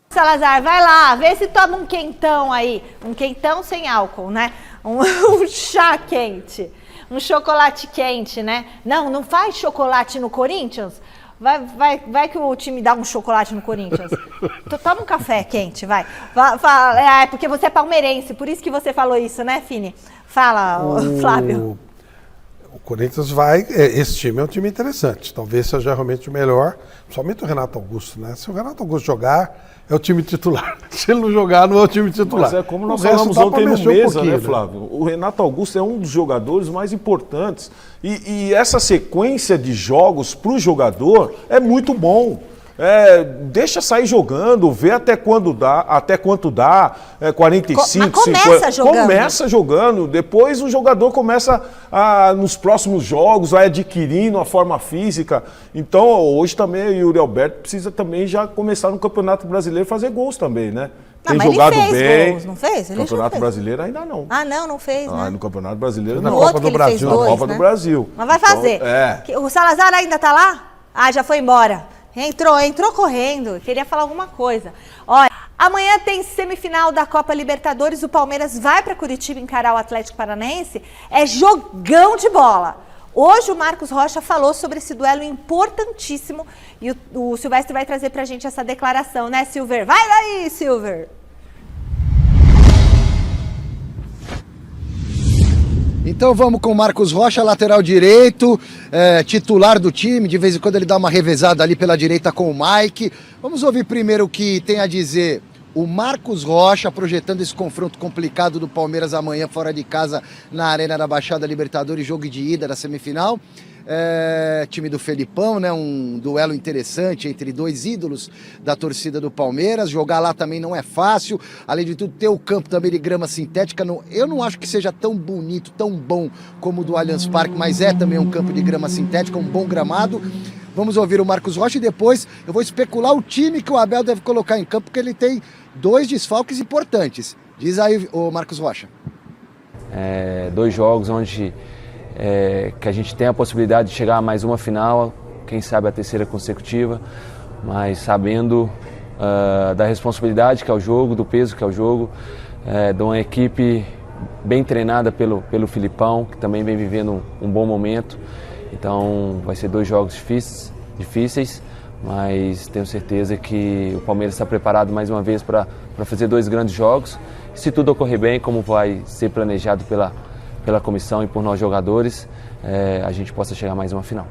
Salazar, vai lá, vê se toma um quentão aí. Um quentão sem álcool, né? Um chá quente. Um chocolate quente, né? Não faz chocolate no Corinthians. Vai que o time dá um chocolate no Corinthians. Toma um café quente, vai. Porque você é palmeirense, por isso que você falou isso, né, Fini? Fala, Flávio. O Corinthians vai... Esse time é um time interessante. Talvez seja realmente o melhor. Somente o Renato Augusto, né? Se o Renato Augusto jogar, é o time titular. Se ele não jogar, não é o time titular. Mas é como nós falamos ontem no Mesa, né, Flávio? O Renato Augusto é um dos jogadores mais importantes. E essa sequência de jogos para o jogador é muito bom. deixa sair jogando, vê até quanto dá, 45, mas começa 50. jogando. Começa jogando, depois o jogador começa nos próximos jogos, vai adquirindo a forma física. Então, hoje também o Yuri Alberto precisa também já começar no Campeonato Brasileiro fazer gols também, né? Tem jogado ele fez bem. Gols, não fez? Ele Campeonato Brasileiro ainda não. Ah, não fez, né? No Campeonato Brasileiro No não. outro que ele fez dois, Na Copa né? do Brasil. Mas vai fazer. Então, O Salazar ainda tá lá? Ah, já foi embora. Entrou correndo. Queria falar alguma coisa. Olha, amanhã tem semifinal da Copa Libertadores. O Palmeiras vai para Curitiba encarar o Atlético Paranaense. É jogão de bola. Hoje o Marcos Rocha falou sobre esse duelo importantíssimo e o Silvestre vai trazer pra gente essa declaração, né, Silver? Vai daí, Silver! Então vamos com o Marcos Rocha, lateral direito, titular do time, de vez em quando ele dá uma revezada ali pela direita com o Mike. Vamos ouvir primeiro o que tem a dizer o Marcos Rocha, projetando esse confronto complicado do Palmeiras amanhã fora de casa na Arena da Baixada Libertadores, jogo de ida da semifinal. Time do Felipão, né? Um duelo interessante entre dois ídolos da torcida do Palmeiras. Jogar lá também não é fácil. Além de tudo, ter o campo também de grama sintética. Eu não acho que seja tão bonito, tão bom como o do Allianz Parque, mas é também um campo de grama sintética, um bom gramado. Vamos ouvir o Marcos Rocha e depois eu vou especular o time que o Abel deve colocar em campo, porque ele tem 2 desfalques importantes. Diz aí, o Marcos Rocha. 2 jogos onde que a gente tem a possibilidade de chegar a mais uma final, quem sabe a 3ª consecutiva, mas sabendo da responsabilidade que é o jogo, do peso que é o jogo, de uma equipe bem treinada pelo Filipão, que também vem vivendo um bom momento. Então vai ser 2 jogos difíceis, mas tenho certeza que o Palmeiras está preparado mais uma vez para fazer 2 grandes jogos. E se tudo ocorrer bem, como vai ser planejado pela comissão e por nós jogadores, a gente possa chegar a mais uma final.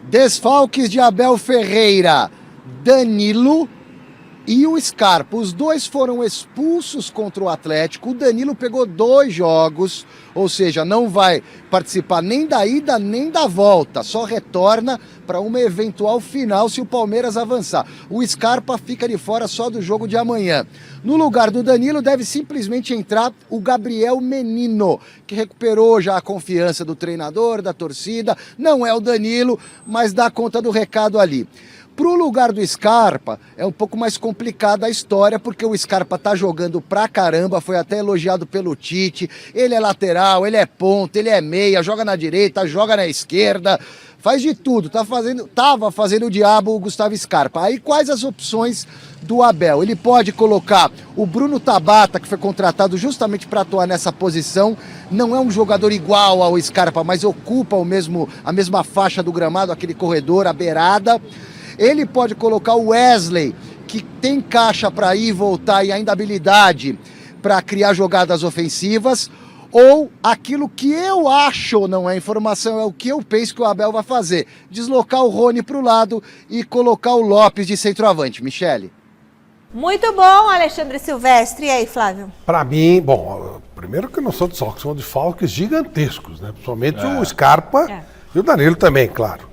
Desfalques de Abel Ferreira, Danilo e o Scarpa. Os 2 foram expulsos contra o Atlético. O Danilo pegou 2 jogos, ou seja, não vai participar nem da ida nem da volta, só retorna para uma eventual final se o Palmeiras avançar. O Scarpa fica de fora só do jogo de amanhã. No lugar do Danilo deve simplesmente entrar o Gabriel Menino, que recuperou já a confiança do treinador, da torcida. Não é o Danilo, mas dá conta do recado ali. Pro lugar do Scarpa, é um pouco mais complicada a história, porque o Scarpa tá jogando pra caramba, foi até elogiado pelo Tite, ele é lateral, ele é ponta, ele é meia, joga na direita, joga na esquerda, faz de tudo, tava fazendo o diabo o Gustavo Scarpa. Aí quais as opções do Abel? Ele pode colocar o Bruno Tabata, que foi contratado justamente para atuar nessa posição, não é um jogador igual ao Scarpa, mas ocupa a mesma faixa do gramado, aquele corredor, a beirada. Ele pode colocar o Wesley, que tem caixa para ir e voltar e ainda habilidade para criar jogadas ofensivas, ou aquilo que eu acho, não é informação, é o que eu penso que o Abel vai fazer, deslocar o Rony para o lado e colocar o Lopes de centroavante. Michele. Muito bom, Alexandre Silvestre. E aí, Flávio? Para mim, bom, primeiro que não são desfalques, são desfalques gigantescos, né? Principalmente o Scarpa e o Danilo também, claro.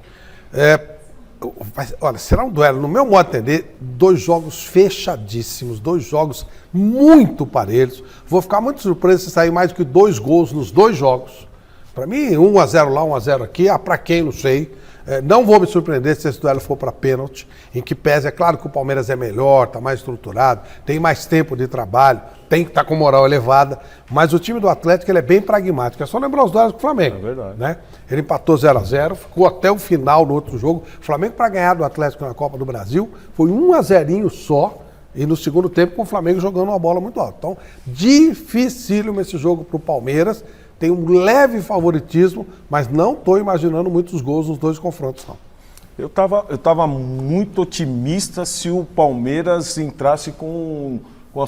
Olha, será um duelo, no meu modo de entender, 2 jogos fechadíssimos, 2 jogos muito parelhos. Vou ficar muito surpreso se sair mais do que 2 gols nos 2 jogos. Para mim, 1-0 lá, 1-0 aqui, para quem, não sei. Não vou me surpreender se esse duelo for para pênalti, em que pese, é claro que o Palmeiras é melhor, está mais estruturado, tem mais tempo de trabalho, tem que estar com moral elevada, mas o time do Atlético ele é bem pragmático, é só lembrar os duelos com o Flamengo. É verdade. Né? Ele empatou 0-0, ficou até o final no outro jogo. O Flamengo, para ganhar do Atlético na Copa do Brasil, foi 1-0 só, e no segundo tempo com o Flamengo jogando uma bola muito alta. Então, dificílimo esse jogo para o Palmeiras. Tem um leve favoritismo, mas não estou imaginando muitos gols nos 2 confrontos, não. Eu tava muito otimista se o Palmeiras entrasse com a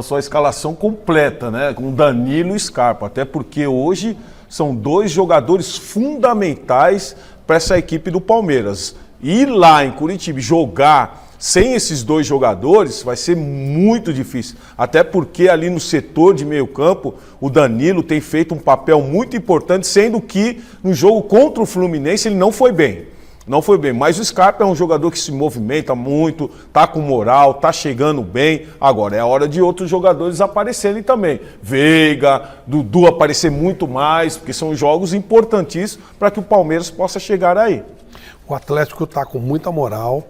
sua escalação completa, né? Com Danilo e Scarpa. Até porque hoje são 2 jogadores fundamentais para essa equipe do Palmeiras. Ir lá em Curitiba jogar sem esses 2 jogadores vai ser muito difícil, até porque ali no setor de meio campo o Danilo tem feito um papel muito importante, sendo que no jogo contra o Fluminense ele não foi bem. Não foi bem, mas o Scarpa é um jogador que se movimenta muito, tá com moral, tá chegando bem. Agora é a hora de outros jogadores aparecerem também. Veiga, Dudu aparecer muito mais, porque são jogos importantíssimos para que o Palmeiras possa chegar aí. O Atlético tá com muita moral.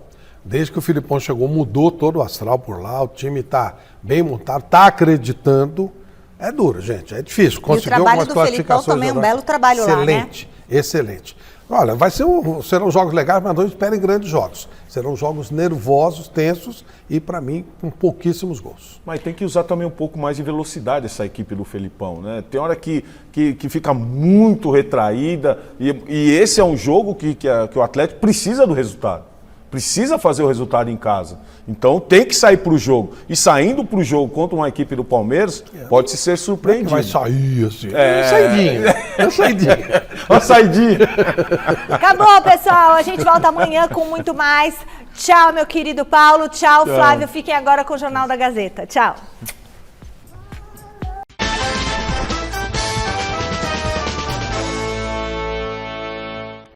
Desde que o Filipão chegou, mudou todo o astral por lá. O time tá bem montado, tá acreditando. É duro, gente, é difícil. Conseguiu algumas classificações. Também é um belo trabalho lá, né? Excelente, excelente. Olha, serão jogos legais, mas não esperem grandes jogos. Serão jogos nervosos, tensos e, para mim, com pouquíssimos gols. Mas tem que usar também um pouco mais de velocidade essa equipe do Felipão, né? Tem hora que fica muito retraída e esse é um jogo que o Atlético precisa do resultado. Precisa fazer o resultado em casa. Então tem que sair para o jogo. E saindo para o jogo contra uma equipe do Palmeiras, pode-se ser surpreendido. Vai sair assim. Saidinha. Saidinha. Uma saidinha. Acabou, pessoal. A gente volta amanhã com muito mais. Tchau, meu querido Paulo. Tchau, Flávio. Fiquem agora com o Jornal da Gazeta. Tchau.